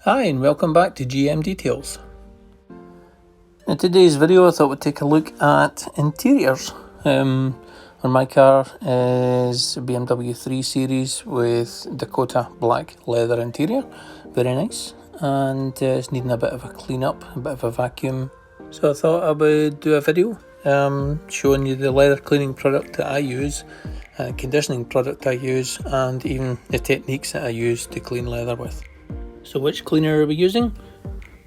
Hi and welcome back to GM Details. In today's video I thought we'd take a look at interiors. On my car is a BMW 3 Series with Dakota black leather interior, very nice, and it's needing a bit of a clean up, a bit of a vacuum. So I thought I would do a video showing you the leather cleaning product that I use, conditioning product I use, and even the techniques that I use to clean leather with. So which cleaner are we using?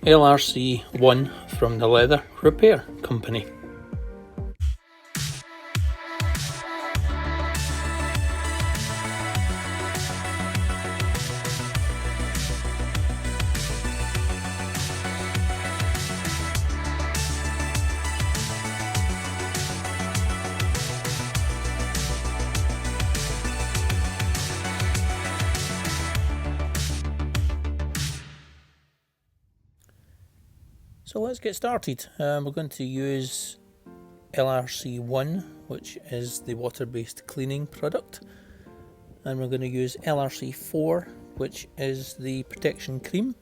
LRC1 from the Leather Repair Company. So let's get started. We're going to use LRC1, which is the water-based cleaning product, and we're going to use LRC4, which is the protection cream.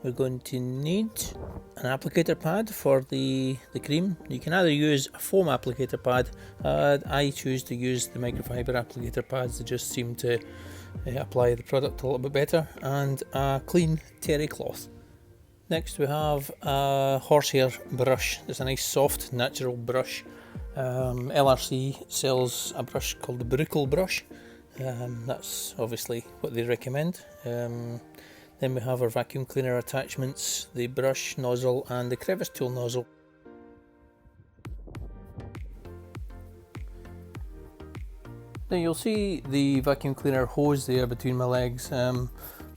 We're going to need an applicator pad for the cream. You can either use a foam applicator pad. I choose to use the microfiber applicator pads. They just seem to apply the product a little bit better, and a clean terry cloth. Next we have a horsehair brush. It's a nice soft natural brush. LRC sells a brush called the Bruckle brush. That's obviously what they recommend. Then we have our vacuum cleaner attachments, the brush nozzle and the crevice tool nozzle. Now you'll see the vacuum cleaner hose there between my legs.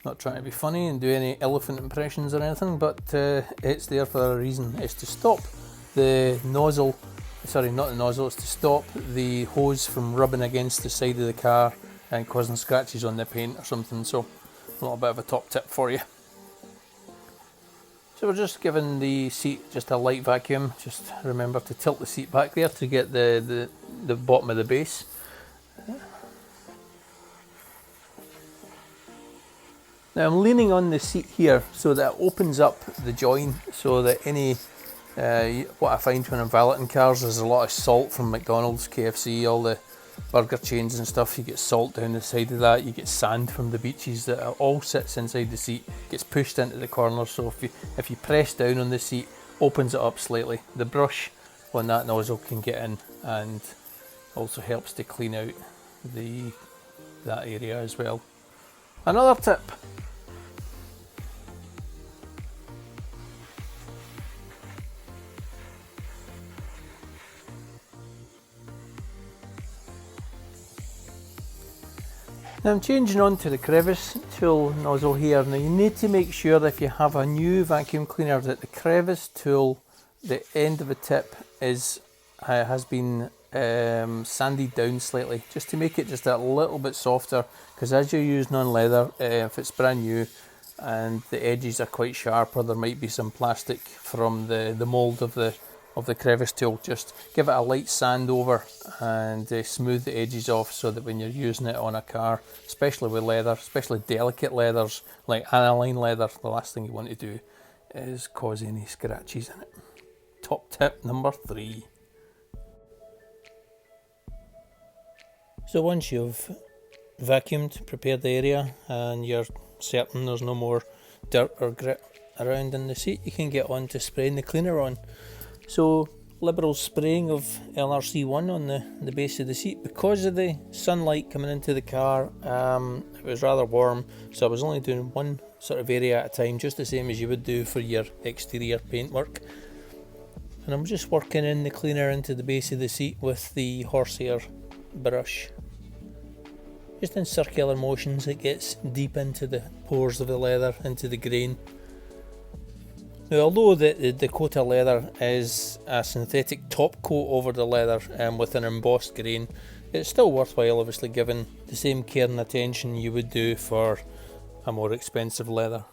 Not trying to be funny and do any elephant impressions or anything, but it's there for a reason. It's to stop the nozzle, sorry, not the nozzle, it's to stop the hose from rubbing against the side of the car and causing scratches on the paint or something. So a little bit of a top tip for you. So we're just giving the seat just a light vacuum. Just remember to tilt the seat back there to get the bottom of the base. Now I'm leaning on the seat here so that it opens up the join, so that any, what I find when I'm valeting cars, there's a lot of salt from McDonald's, KFC, all the burger chains and stuff. You get salt down the side of that, you get sand from the beaches, that all sits inside the seat, gets pushed into the corner. So if you press down on the seat, opens it up slightly. The brush on that nozzle can get in and also helps to clean out that area as well. Another tip. Now I'm changing on to the crevice tool nozzle here. Now you need to make sure that if you have a new vacuum cleaner that the crevice tool, the end of the tip has been sanded down slightly, just to make it just a little bit softer, because as you're using on leather, if it's brand new and the edges are quite sharp, or there might be some plastic from the mould of the crevice tool, just give it a light sand over and smooth the edges off, so that when you're using it on a car, especially with leather, especially delicate leathers like aniline leather, the last thing you want to do is cause any scratches in it. Top tip number 3. So once you've vacuumed, prepared the area, and you're certain there's no more dirt or grit around in the seat, you can get on to spraying the cleaner on. So liberal spraying of LRC1 on the base of the seat. Because of the sunlight coming into the car, it was rather warm, so I was only doing one sort of area at a time, just the same as you would do for your exterior paintwork. And I'm just working in the cleaner into the base of the seat with the horsehair brush. Just in circular motions, it gets deep into the pores of the leather, into the grain. Now, although the Dakota leather is a synthetic top coat over the leather with an embossed grain, it's still worthwhile obviously giving the same care and attention you would do for a more expensive leather.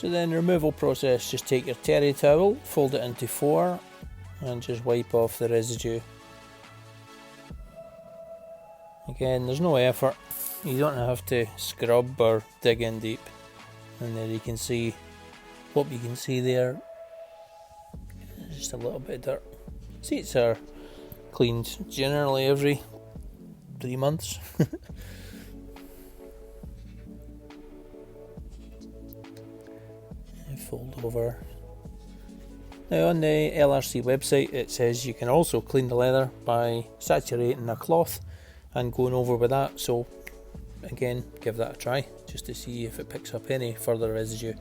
So then removal process, just take your terry towel, fold it into 4 and just wipe off the residue. Again, there's no effort, you don't have to scrub or dig in deep. And there you can see, what you can see there, just a little bit of dirt. Seats are cleaned generally every 3 months. Fold over. Now on the LRC website it says you can also clean the leather by saturating a cloth and going over with that, so again give that a try just to see if it picks up any further residue.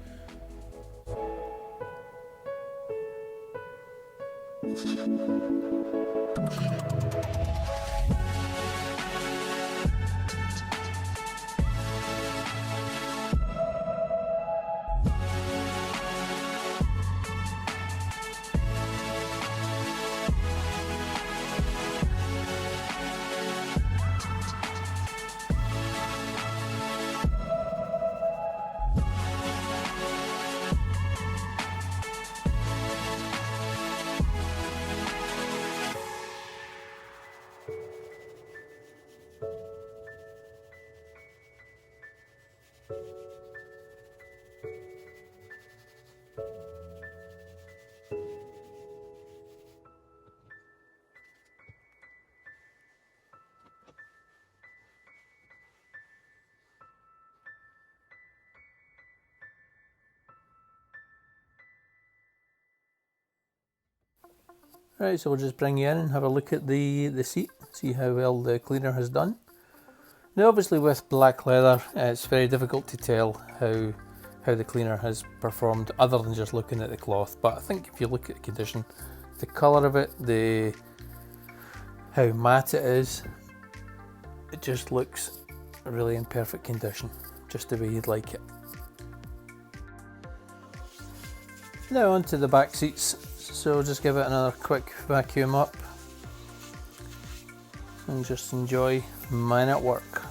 Right, so we'll just bring you in and have a look at the seat, see how well the cleaner has done. Now obviously with black leather it's very difficult to tell how the cleaner has performed other than just looking at the cloth, but I think if you look at the condition, the colour of it, how matte it is, it just looks really in perfect condition, just the way you'd like it. Now onto the back seats, so just give it another quick vacuum up and just enjoy mine at work.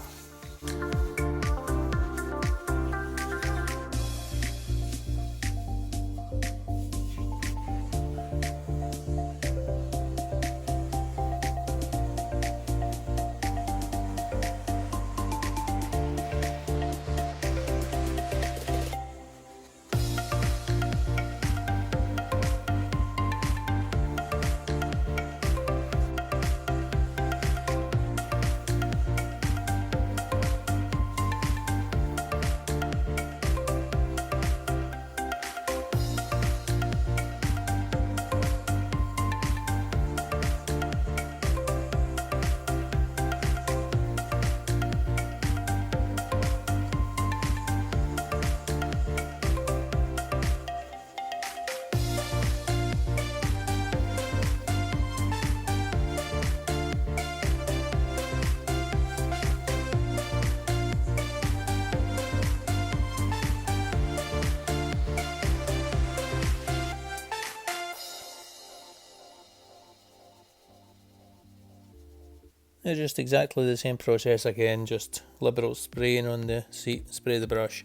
It's just exactly the same process again, just liberal spraying on the seat, spray the brush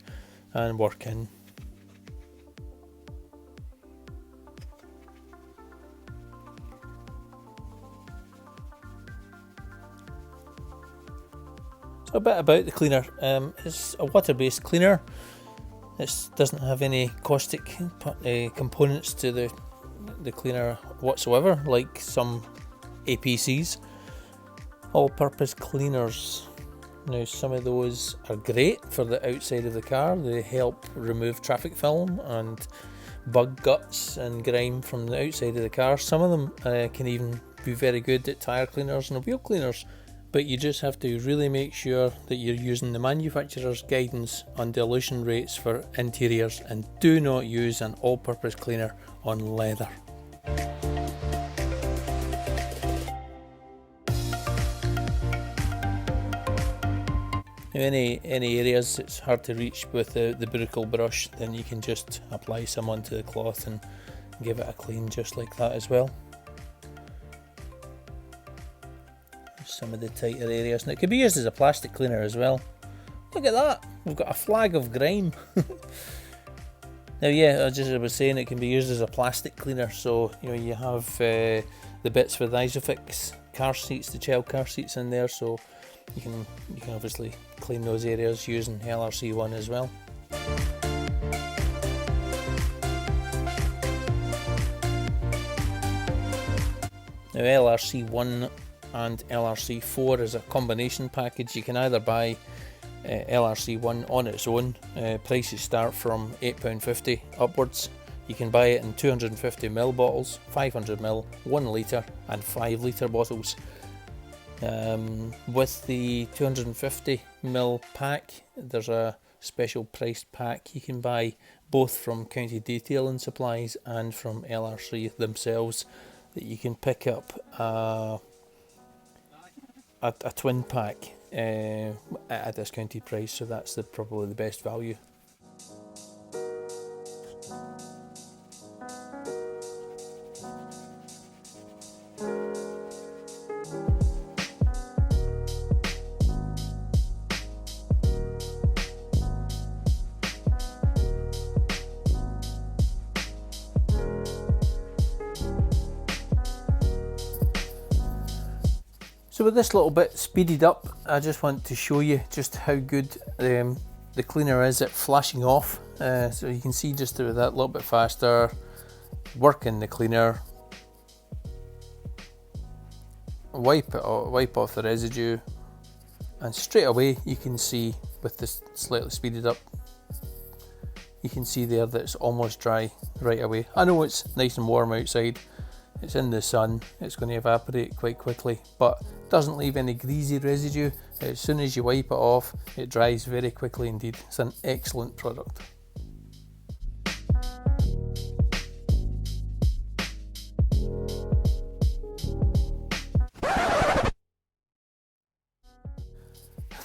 and work in. So a bit about the cleaner, it's a water-based cleaner. It doesn't have any caustic components to the cleaner whatsoever, like some APCs. All-purpose cleaners. Now some of those are great for the outside of the car, they help remove traffic film and bug guts and grime from the outside of the car. Some of them can even be very good at tyre cleaners and wheel cleaners, but you just have to really make sure that you're using the manufacturer's guidance on dilution rates for interiors, and do not use an all-purpose cleaner on leather. Now any areas it's hard to reach with the Buracle brush, then you can just apply some onto the cloth and give it a clean just like that as well. Some of the tighter areas, and it could be used as a plastic cleaner as well. Look at that, we've got a flag of grime. Now, yeah, as I was saying, it can be used as a plastic cleaner. So you have the bits for the Isofix car seats, the child car seats in there. So you can obviously clean those areas using LRC1 as well. Now, LRC1 and LRC4 is a combination package. You can either buy LRC1 on its own. Prices start from £8.50 upwards. You can buy it in 250ml bottles, 500ml, 1 litre and 5 litre bottles. With the 250ml pack, there's a special priced pack you can buy both from County Detailing Supplies and from LRC themselves, that you can pick up a twin pack at a discounted price, so that's probably the best value. So with this little bit speeded up, I just want to show you just how good the cleaner is at flashing off. So you can see just with that a little bit faster, working the cleaner, wipe off the residue, and straight away you can see with this slightly speeded up, you can see there that it's almost dry right away. I know it's nice and warm outside, it's in the sun, it's going to evaporate quite quickly, but it doesn't leave any greasy residue. As soon as you wipe it off, it dries very quickly indeed. It's an excellent product.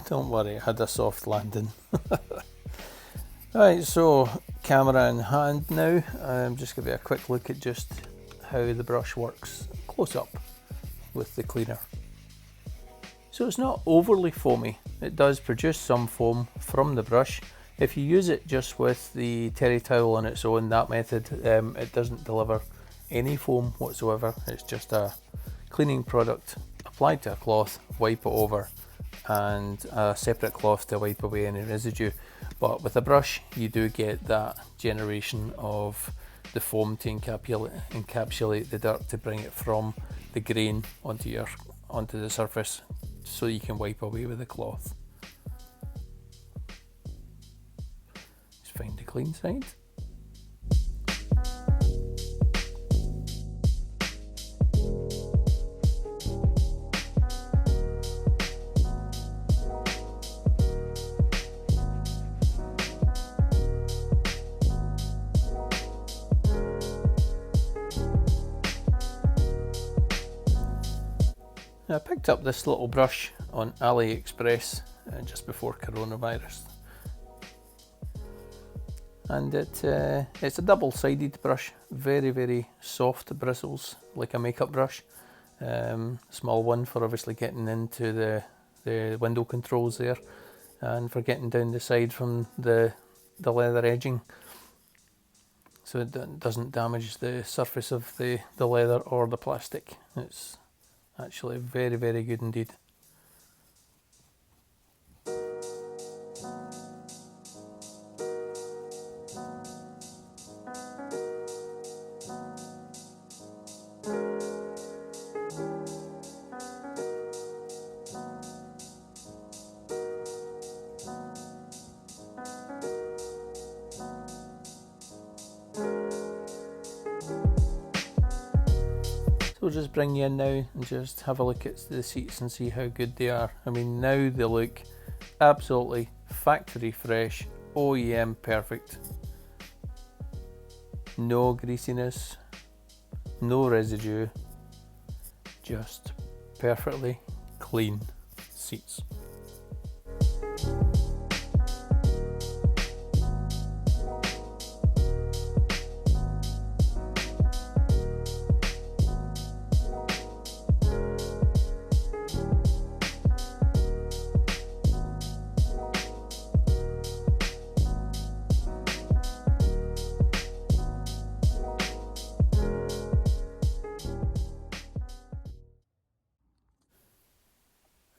Don't worry, I had a soft landing. Right, so camera in hand now. I'm just going to be a quick look at just how the brush works close up with the cleaner. So it's not overly foamy. It does produce some foam from the brush. If you use it just with the terry towel on its own, that method, it doesn't deliver any foam whatsoever. It's just a cleaning product applied to a cloth, wipe it over, and a separate cloth to wipe away any residue. But with a brush you do get that generation of the foam to encapsulate the dirt, to bring it from the grain onto the surface, so you can wipe away with the cloth. Just find the clean side. I picked up this little brush on AliExpress just before coronavirus, and it's a double-sided brush, very soft bristles, like a makeup brush. Small one for obviously getting into the window controls there, and for getting down the side from the leather edging, so it doesn't damage the surface of the leather or the plastic. It's actually very good indeed. We'll just bring you in now and just have a look at the seats and see how good they are. I mean, now they look absolutely factory fresh, OEM perfect. No greasiness, no residue, just perfectly clean seats.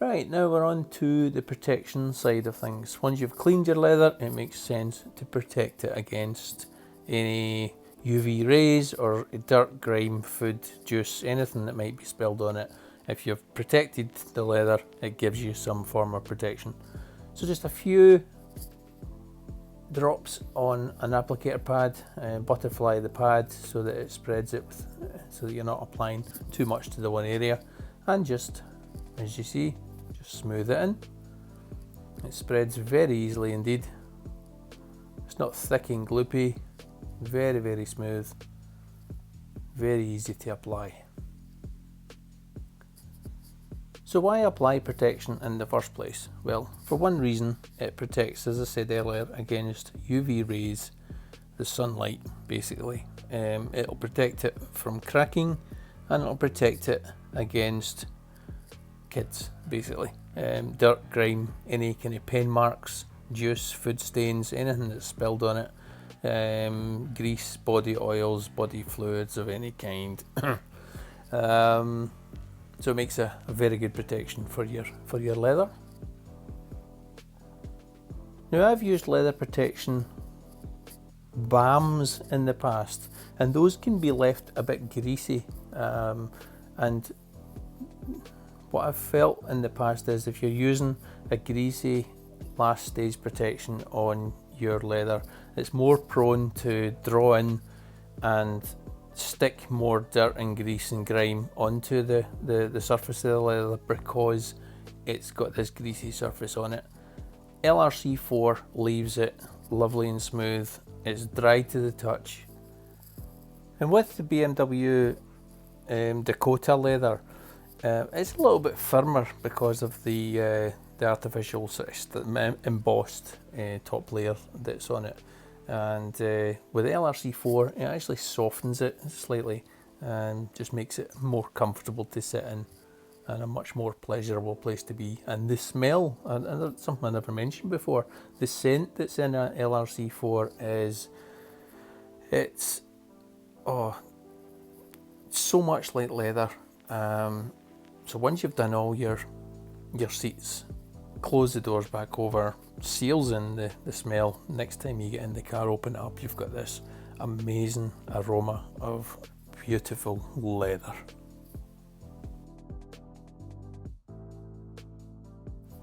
Right, now we're on to the protection side of things. Once you've cleaned your leather, it makes sense to protect it against any UV rays or dirt, grime, food, juice, anything that might be spilled on it. If you've protected the leather, it gives you some form of protection. So just a few drops on an applicator pad, butterfly the pad so that it spreads it so that you're not applying too much to the one area, and just, as you see, just smooth it in. It spreads very easily indeed. It's not thick and gloopy, very smooth, very easy to apply. So why apply protection in the first place? Well, for one reason, it protects, as I said earlier, against UV rays, the sunlight basically. It'll protect it from cracking, and it'll protect it against kids basically. Dirt, grime, any kind of pen marks, juice, food stains, anything that's spilled on it, grease, body oils, body fluids of any kind. So it makes a very good protection for your leather. Now, I've used leather protection balms in the past, and those can be left a bit greasy, and what I've felt in the past is if you're using a greasy last stage protection on your leather, it's more prone to draw in and stick more dirt and grease and grime onto the surface of the leather because it's got this greasy surface on it. LRC4 leaves it lovely and smooth. It's dry to the touch. And with the BMW Dakota leather, it's a little bit firmer because of the artificial sort of embossed top layer that's on it. And with the LRC4, it actually softens it slightly and just makes it more comfortable to sit in and a much more pleasurable place to be. And the smell, and that's something I never mentioned before, the scent that's in a LRC4 is, it's so much like leather. So once you've done all your seats, close the doors back over, seals in the smell. Next time you get in the car, open it up, you've got this amazing aroma of beautiful leather.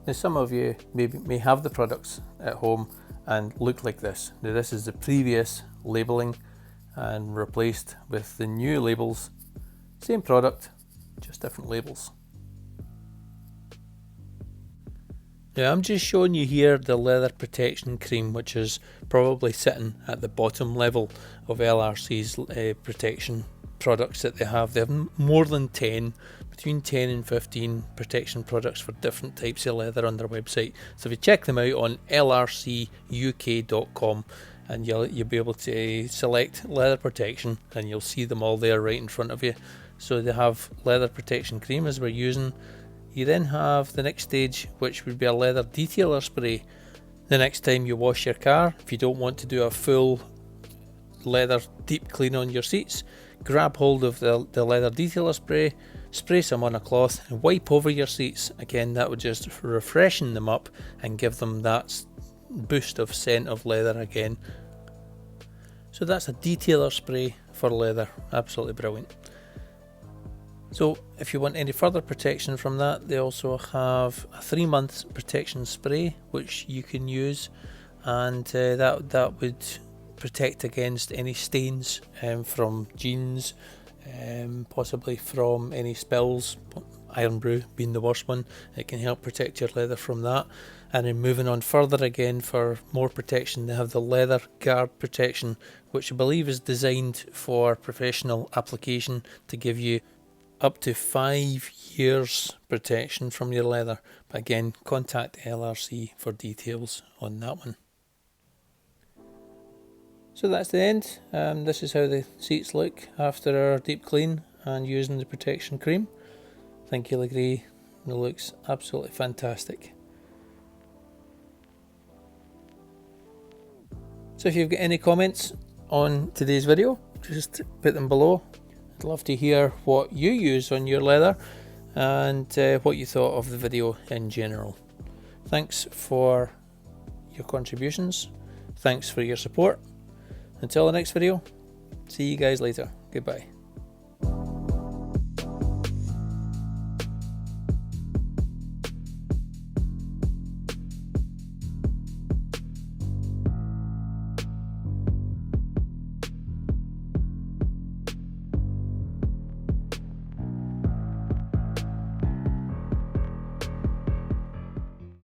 Now, some of you may have the products at home and look like this. Now, this is the previous labelling and replaced with the new labels. Same product, just different labels. Now, I'm just showing you here the leather protection cream, which is probably sitting at the bottom level of LRC's protection products that they have. They have more than 10, between 10 and 15 protection products for different types of leather on their website. So if you check them out on lrcuk.com, and you'll be able to select leather protection, and you'll see them all there right in front of you. So they have leather protection cream as we're using. You then have the next stage, which would be a leather detailer spray. The next time you wash your car, if you don't want to do a full leather deep clean on your seats, grab hold of the leather detailer spray, spray some on a cloth and wipe over your seats. Again, that would just refreshen them up and give them that boost of scent of leather again. So that's a detailer spray for leather, absolutely brilliant. So if you want any further protection from that, they also have a 3-month protection spray which you can use, and that would protect against any stains from jeans, possibly from any spills, iron brew being the worst one. It can help protect your leather from that. And then moving on further again for more protection, they have the leather guard protection, which I believe is designed for professional application to give you up to 5 years protection from your leather. But again, contact LRC for details on that one. So that's the end. This is how the seats look after our deep clean and using the protection cream. I think you'll agree, it looks absolutely fantastic. So if you've got any comments on today's video, just put them below. I'd love to hear what you use on your leather. and what you thought of the video in general. Thanks for your contributions, thanks for your support. Until the next video, see you guys later. Goodbye.